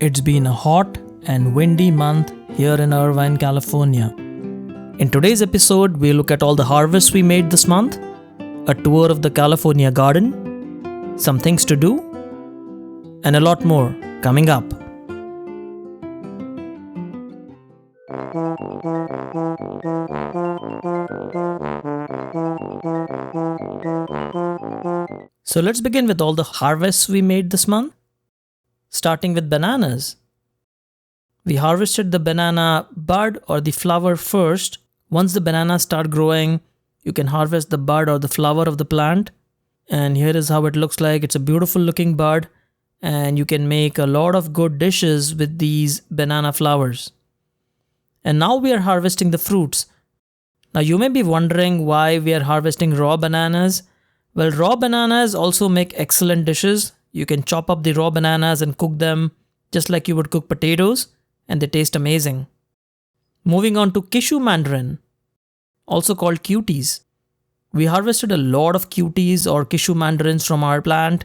It's been a hot and windy month here in Irvine, California. In today's episode, we look at all the harvests we made this month, a tour of the California garden, some things to do, and a lot more coming up. So let's begin with all the harvests we made this month. Starting with bananas. We harvested the banana bud or the flower first. Once the bananas start growing, you can harvest the bud or the flower of the plant. And here is how it looks like. It's a beautiful looking bud, and you can make a lot of good dishes with these banana flowers. And now we are harvesting the fruits. Now you may be wondering why we are harvesting raw bananas. Well, raw bananas also make excellent dishes. You can chop up the raw bananas and cook them just like you would cook potatoes, and they taste amazing. Moving on to Kishu mandarin, also called cuties. We harvested a lot of cuties or Kishu mandarins from our plant.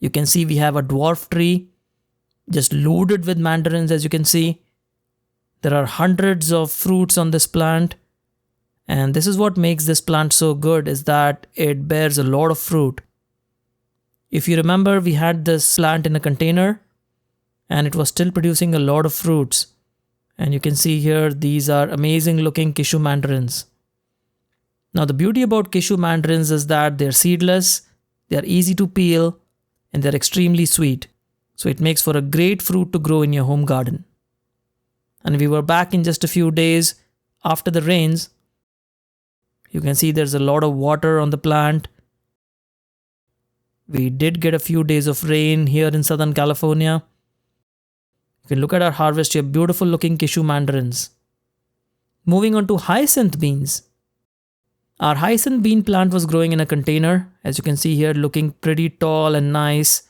You can see we have a dwarf tree just loaded with mandarins, as you can see. There are hundreds of fruits on this plant, and this is what makes this plant so good, is that it bears a lot of fruit. If you remember, we had this plant in a container and it was still producing a lot of fruits. And you can see here, these are amazing looking Kishu mandarins. Now the beauty about Kishu mandarins is that they're seedless, they're easy to peel, and they're extremely sweet. So it makes for a great fruit to grow in your home garden. And we were back in just a few days after the rains. You can see there's a lot of water on the plant. We did get a few days of rain here in Southern California. You can look at our harvest here, beautiful looking Kishu mandarins. Moving on to hyacinth beans. Our hyacinth bean plant was growing in a container, as you can see here, looking pretty tall and nice.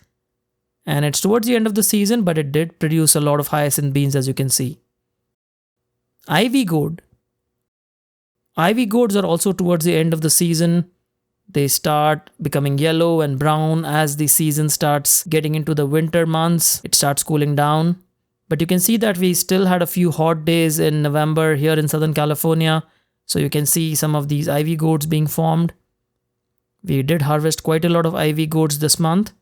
And it's towards the end of the season, but it did produce a lot of hyacinth beans, as you can see. Ivy gourd. Ivy gourds are also towards the end of the season. They start becoming yellow and brown as the season starts getting into the winter months. It starts cooling down. But you can see that we still had a few hot days in November here in Southern California. So you can see some of these ivy gourds being formed. We did harvest quite a lot of ivy gourds this month,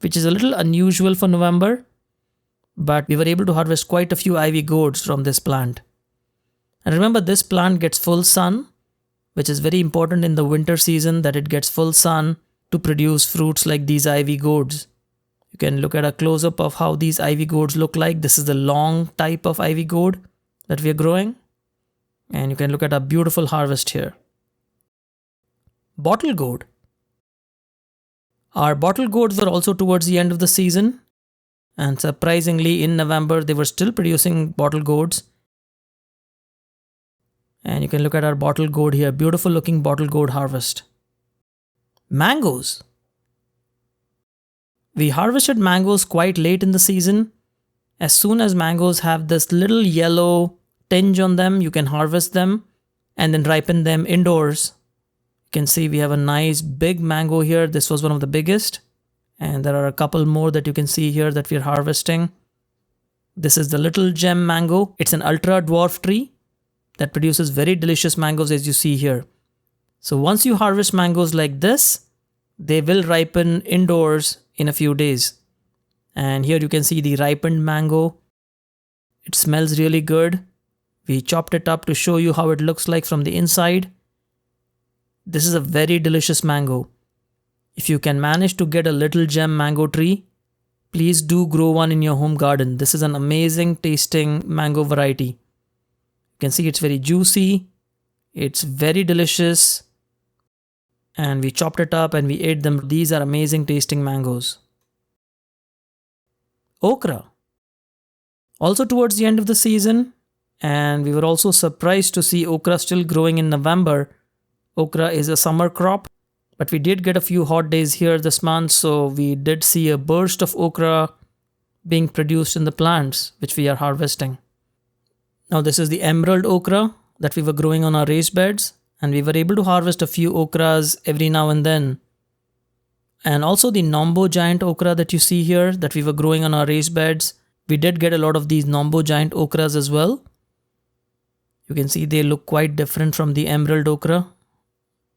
which is a little unusual for November. But we were able to harvest quite a few ivy gourds from this plant. And remember, this plant gets full sun, which is very important in the winter season, that it gets full sun to produce fruits like these ivy gourds. You can look at a close-up of how these ivy gourds look like. This is the long type of ivy gourd that we are growing. And you can look at a beautiful harvest here. Bottle gourd. Our bottle gourds were also towards the end of the season. And surprisingly, in November, they were still producing bottle gourds. And you can look at our bottle gourd here, beautiful looking bottle gourd harvest. Mangoes. We harvested mangoes quite late in the season. As soon as mangoes have this little yellow tinge on them, you can harvest them and then ripen them indoors. You can see we have a nice big mango here. This was one of the biggest. And there are a couple more that you can see here that we're harvesting. This is the little gem mango. It's an ultra dwarf tree that produces very delicious mangoes, as you see here. So once you harvest mangoes like this, they will ripen indoors in a few days. And here you can see the ripened mango. It smells really good. We chopped it up to show you how it looks like from the inside. This is a very delicious mango. If you can manage to get a little gem mango tree, please do grow one in your home garden. This is an amazing tasting mango variety. You can see it's very juicy, it's very delicious, and we chopped it up and we ate them. These are amazing tasting mangoes. Okra. Also towards the end of the season, and we were also surprised to see okra still growing in November. Okra is a summer crop, but we did get a few hot days here this month, so we did see a burst of okra being produced in the plants, which we are harvesting. Now this is the emerald okra that we were growing on our raised beds, and we were able to harvest a few okras every now and then. And also the Nombo giant okra that you see here that we were growing on our raised beds. We did get a lot of these Nombo giant okras as well. You can see they look quite different from the emerald okra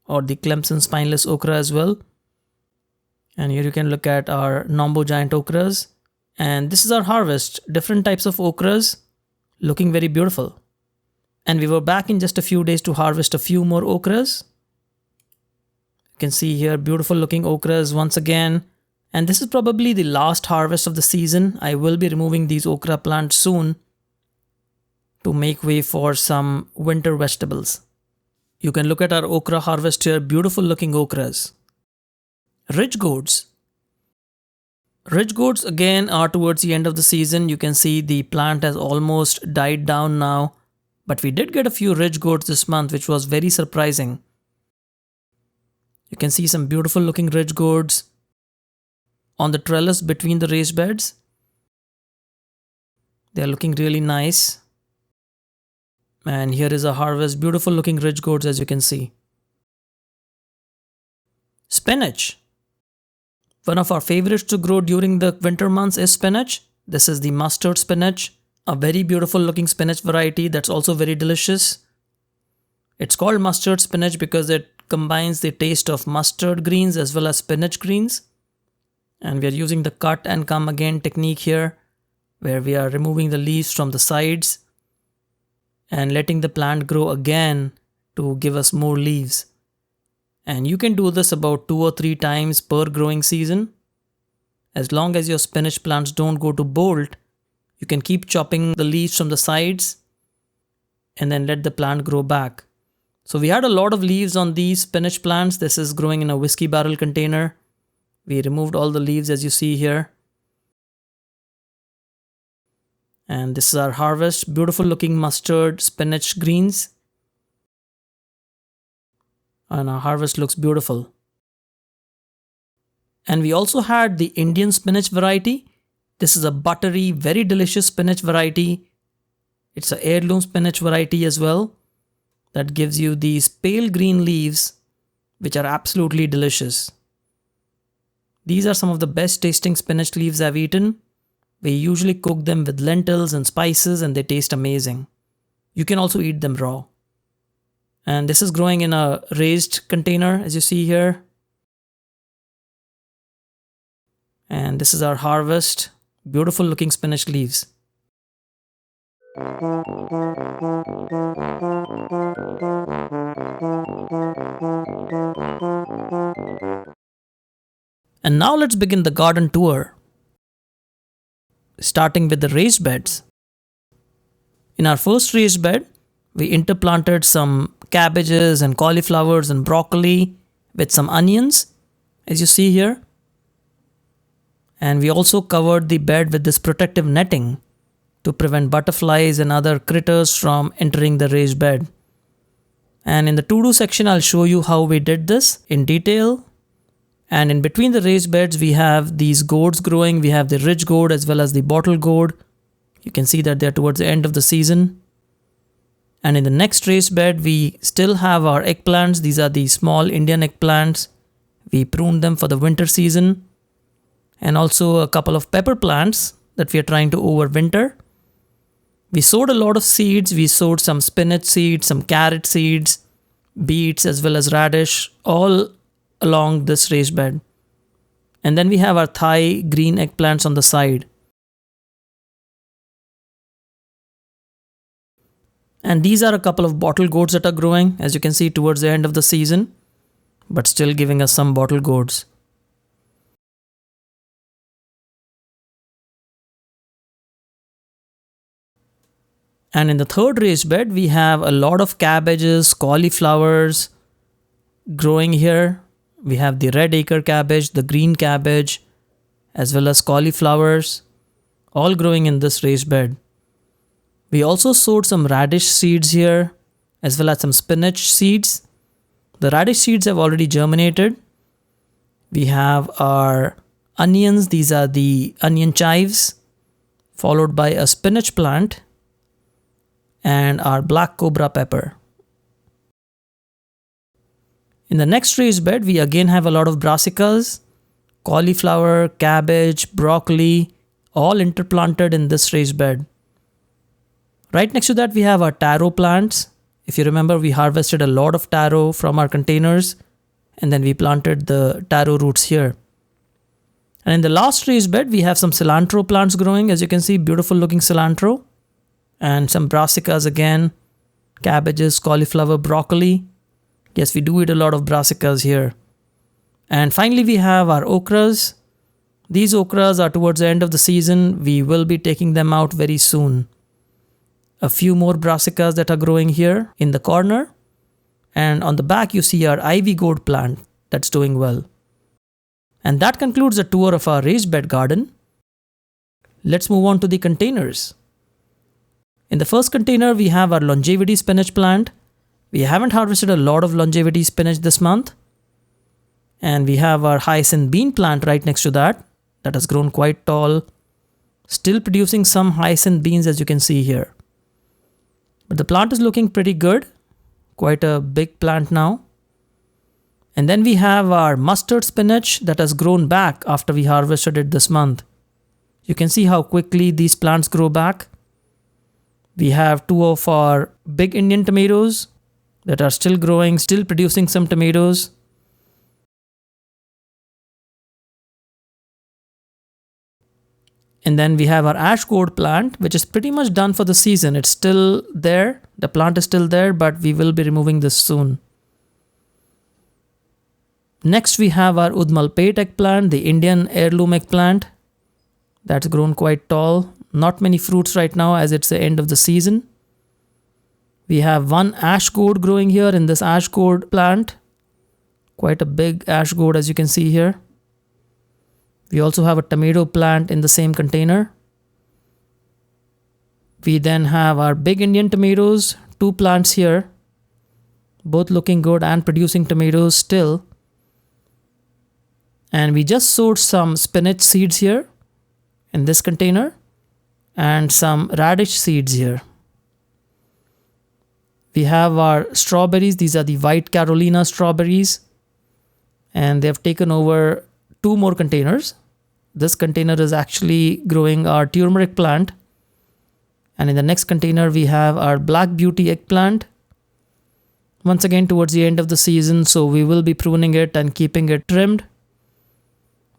or the Clemson spineless okra as well. And here you can look at our Nombo giant okras. And this is our harvest. Different types of okras looking very beautiful. And we were back in just a few days to harvest a few more okras. You can see here beautiful looking okras once again. And this is probably the last harvest of the season. I will be removing these okra plants soon to make way for some winter vegetables. You can look at our okra harvest here. Beautiful looking okras. Ridge gourds. Ridge gourds again are towards the end of the season. You can see the plant has almost died down now. But we did get a few ridge gourds this month, which was very surprising. You can see some beautiful looking ridge gourds on the trellis between the raised beds. They are looking really nice. And here is a harvest. Beautiful looking ridge gourds, as you can see. Spinach. One of our favorites to grow during the winter months is spinach. This is the mustard spinach. A very beautiful looking spinach variety that's also very delicious. It's called mustard spinach because it combines the taste of mustard greens as well as spinach greens. And we are using the cut and come again technique here, where we are removing the leaves from the sides and letting the plant grow again to give us more leaves. And you can do this about 2 or 3 times per growing season. As long as your spinach plants don't go to bolt, you can keep chopping the leaves from the sides and then let the plant grow back. So we had a lot of leaves on these spinach plants. This is growing in a whiskey barrel container. We removed all the leaves as you see here. And this is our harvest. Beautiful looking mustard spinach greens. And our harvest looks beautiful. And we also had the Indian spinach variety. This is a buttery, very delicious spinach variety. It's an heirloom spinach variety as well. That gives you these pale green leaves, which are absolutely delicious. These are some of the best tasting spinach leaves I've eaten. We usually cook them with lentils and spices and they taste amazing. You can also eat them raw. And this is growing in a raised container as you see here. And this is our harvest. Beautiful looking spinach leaves. And now let's begin the garden tour. Starting with the raised beds. In our first raised bed, we interplanted some cabbages and cauliflowers and broccoli with some onions, as you see here. And we also covered the bed with this protective netting to prevent butterflies and other critters from entering the raised bed. And in the to-do section, I'll show you how we did this in detail. And in between the raised beds, we have these gourds growing. We have the ridge gourd as well as the bottle gourd. You can see that they're towards the end of the season. And in the next raised bed, we still have our eggplants. These are the small Indian eggplants. We pruned them for the winter season. And also a couple of pepper plants that we are trying to overwinter. We sowed a lot of seeds. We sowed some spinach seeds, some carrot seeds, beets as well as radish, all along this raised bed. And then we have our Thai green eggplants on the side. And these are a couple of bottle gourds that are growing, as you can see, towards the end of the season, but still giving us some bottle gourds. And in the third raised bed, we have a lot of cabbages, cauliflowers growing here. We have the red acre cabbage, the green cabbage, as well as cauliflowers, all growing in this raised bed. We also sowed some radish seeds here, as well as some spinach seeds. The radish seeds have already germinated. We have our onions. These are the onion chives, followed by a spinach plant and our black cobra pepper. In the next raised bed, we again have a lot of brassicas, cauliflower, cabbage, broccoli, all interplanted in this raised bed. Right next to that, we have our taro plants. If you remember, we harvested a lot of taro from our containers and then we planted the taro roots here. And in the last raised bed, we have some cilantro plants growing. As you can see, beautiful looking cilantro. And some brassicas again, cabbages, cauliflower, broccoli. Yes, we do eat a lot of brassicas here. And finally, we have our okras. These okras are towards the end of the season. We will be taking them out very soon. A few more brassicas that are growing here in the corner. And on the back, you see our ivy gourd plant that's doing well. And that concludes the tour of our raised bed garden. Let's move on to the containers. In the first container, we have our longevity spinach plant. We haven't harvested a lot of longevity spinach this month. And we have our hyacinth bean plant right next to that. That has grown quite tall. Still producing some hyacinth beans, as you can see here. But the plant is looking pretty good. Quite a big plant now. And then we have our mustard spinach that has grown back after we harvested it this month. You can see how quickly these plants grow back. We have two of our big Indian tomatoes that are still growing, still producing some tomatoes. And then we have our ash gourd plant, which is pretty much done for the season. It's still there. The plant is still there, but we will be removing this soon. Next, we have our Udmalpet eggplant, the Indian heirloom eggplant. That's grown quite tall. Not many fruits right now as it's the end of the season. We have one ash gourd growing here in this ash gourd plant. Quite a big ash gourd, as you can see here. We also have a tomato plant in the same container. We then have our big Indian tomatoes, two plants here, both looking good and producing tomatoes still. And we just sowed some spinach seeds here in this container and some radish seeds here. We have our strawberries. These are the white Carolina strawberries. And they have taken over two more containers. This container is actually growing our turmeric plant. And in the next container, we have our black beauty eggplant. Once again, towards the end of the season, so we will be pruning it and keeping it trimmed.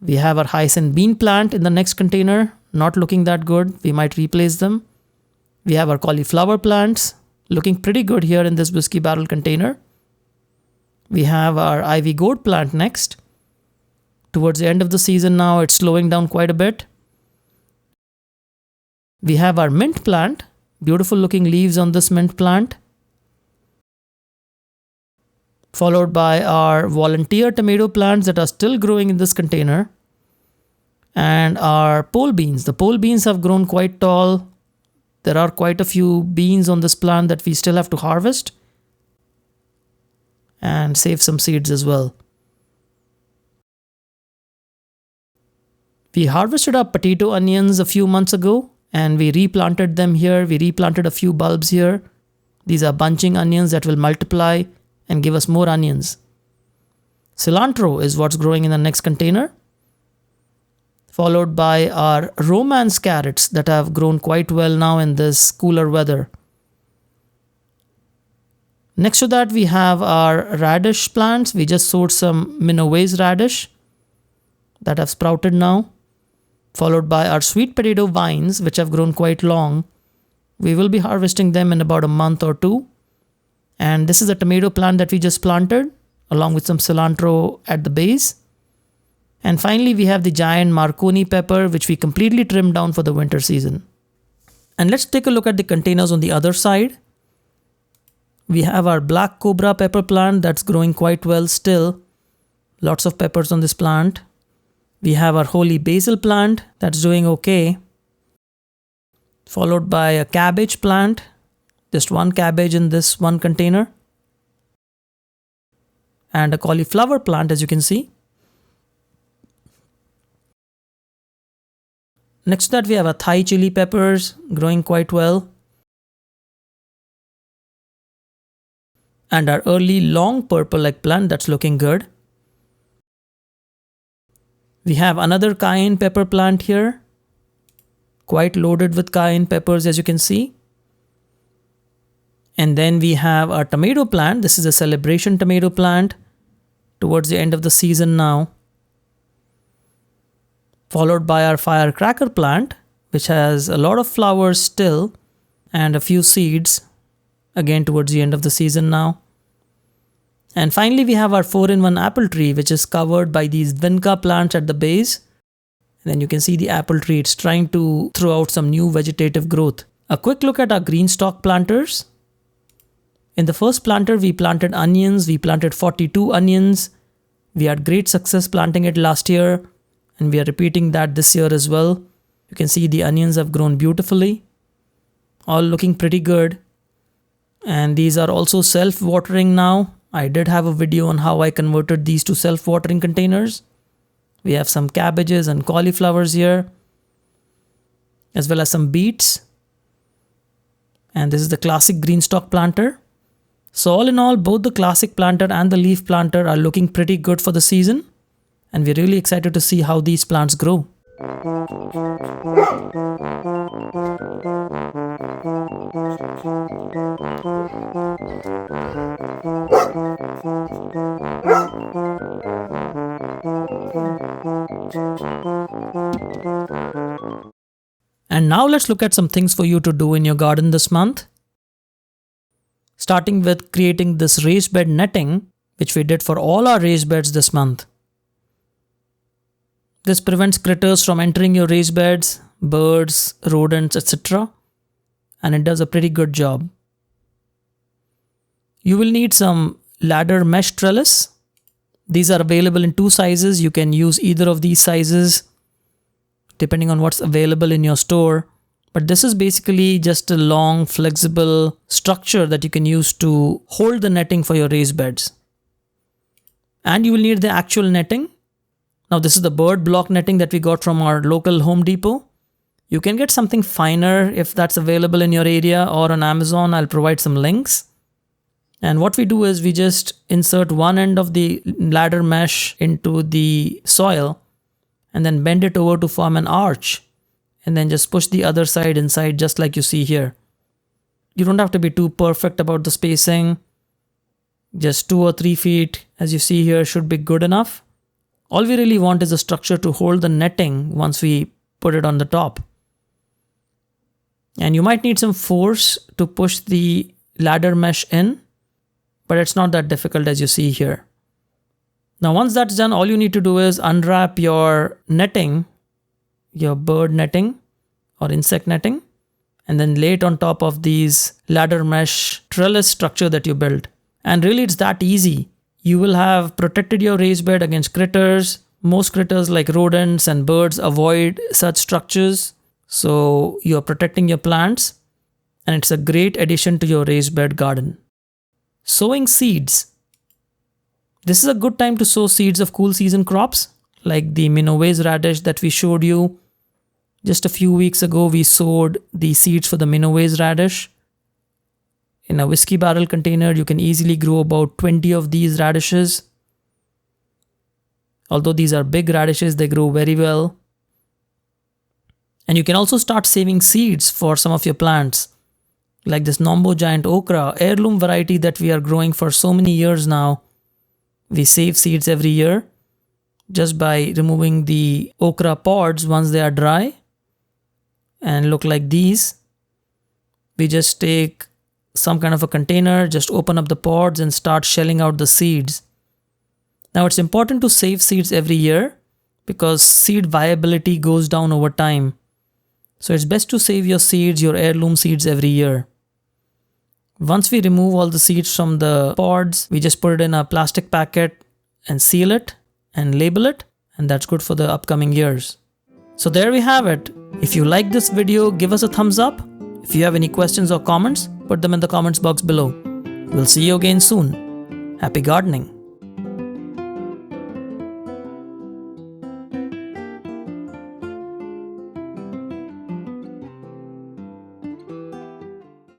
We have our hyacinth bean plant in the next container. Not looking that good. We might replace them. We have our cauliflower plants. Looking pretty good here in this whiskey barrel container. We have our ivy gourd plant next. Towards the end of the season now, it's slowing down quite a bit. We have our mint plant. Beautiful looking leaves on this mint plant. Followed by our volunteer tomato plants that are still growing in this container. And our pole beans. The pole beans have grown quite tall. There are quite a few beans on this plant that we still have to harvest. And save some seeds as well. We harvested our potato onions a few months ago. And we replanted them here. We replanted a few bulbs here. These are bunching onions that will multiply and give us more onions. Cilantro is what's growing in the next container. Followed by our romance carrots that have grown quite well now in this cooler weather. Next to that, we have our radish plants. We just sowed some Minowa's radish that have sprouted now. Followed by our sweet potato vines, which have grown quite long. We will be harvesting them in about a month or two. And this is a tomato plant that we just planted, along with some cilantro at the base. And finally, we have the giant Marconi pepper, which we completely trimmed down for the winter season. And let's take a look at the containers on the other side. We have our black cobra pepper plant that's growing quite well still. Lots of peppers on this plant. We have our holy basil plant that's doing okay. Followed by a cabbage plant. Just one cabbage in this one container. And a cauliflower plant, as you can see. Next to that, we have a Thai chili peppers growing quite well. And our early long purple eggplant that's looking good. We have another cayenne pepper plant here. quite loaded with cayenne peppers, as you can see. And then we have our tomato plant. This is a celebration tomato plant towards the end of the season now. Followed by our firecracker plant, which has a lot of flowers still and a few seeds, again towards the end of the season now. And finally we have our 4-in-1 apple tree, which is covered by these vinca plants at the base. And then you can see the apple tree, it's trying to throw out some new vegetative growth. A quick look at our green stalk planters. In the first planter, we planted onions. We planted 42 onions. We had great success planting it last year, and we are repeating that this year as well. You can see the onions have grown beautifully, all looking pretty good. And these are also self-watering now. I did have a video on how I converted these to self-watering containers. We have some cabbages and cauliflowers here, as well as some beets. And this is the classic green stalk planter. So all in all, both the classic planter and the leaf planter are looking pretty good for the season. And we're really excited to see how these plants grow. And now let's look at some things for you to do in your garden this month. Starting with creating this raised bed netting, which we did for all our raised beds this month. This prevents critters from entering your raised beds, birds, rodents, etc. And it does a pretty good job. You will need some ladder mesh trellis. These are available in 2 sizes. You can use either of these sizes depending on what's available in your store. But this is basically just a long, flexible structure that you can use to hold the netting for your raised beds. And you will need the actual netting. Now this is the bird block netting that we got from our local Home Depot. You can get something finer if that's available in your area or on Amazon. I'll provide some links. And what we do is we just insert one end of the ladder mesh into the soil and then bend it over to form an arch. And then just push the other side inside just like you see here. You don't have to be too perfect about the spacing. Just 2 or 3 feet, as you see here, should be good enough. All we really want is a structure to hold the netting once we put it on the top. And you might need some force to push the ladder mesh in, but it's not that difficult as you see here. Now once that's done, all you need to do is unwrap your netting, your bird netting or insect netting, and then lay it on top of these ladder mesh trellis structure that you built. And really it's that easy. You will have protected your raised bed against critters. Most critters like rodents and birds avoid such structures. So you're protecting your plants, and it's a great addition to your raised bed garden. Sowing seeds. This is a good time to sow seeds of cool season crops like the Minowa's radish that we showed you. Just a few weeks ago, we sowed the seeds for the Minowa's radish. In a whiskey barrel container, you can easily grow about 20 of these radishes. Although these are big radishes, they grow very well. And you can also start saving seeds for some of your plants, like this Nombo Giant Okra, heirloom variety that we are growing for so many years now. We save seeds every year just by removing the okra pods once they are dry and look like these. We just take some kind of a container, just open up the pods and start shelling out the seeds. Now it's important to save seeds every year because seed viability goes down over time. So it's best to save your seeds, your heirloom seeds every year. Once we remove all the seeds from the pods, we just put it in a plastic packet and seal it and label it, and that's good for the upcoming years. So there we have it. If you like this video, give us a thumbs up. If you have any questions or comments, put them in the comments box below. We'll see you again soon. Happy gardening!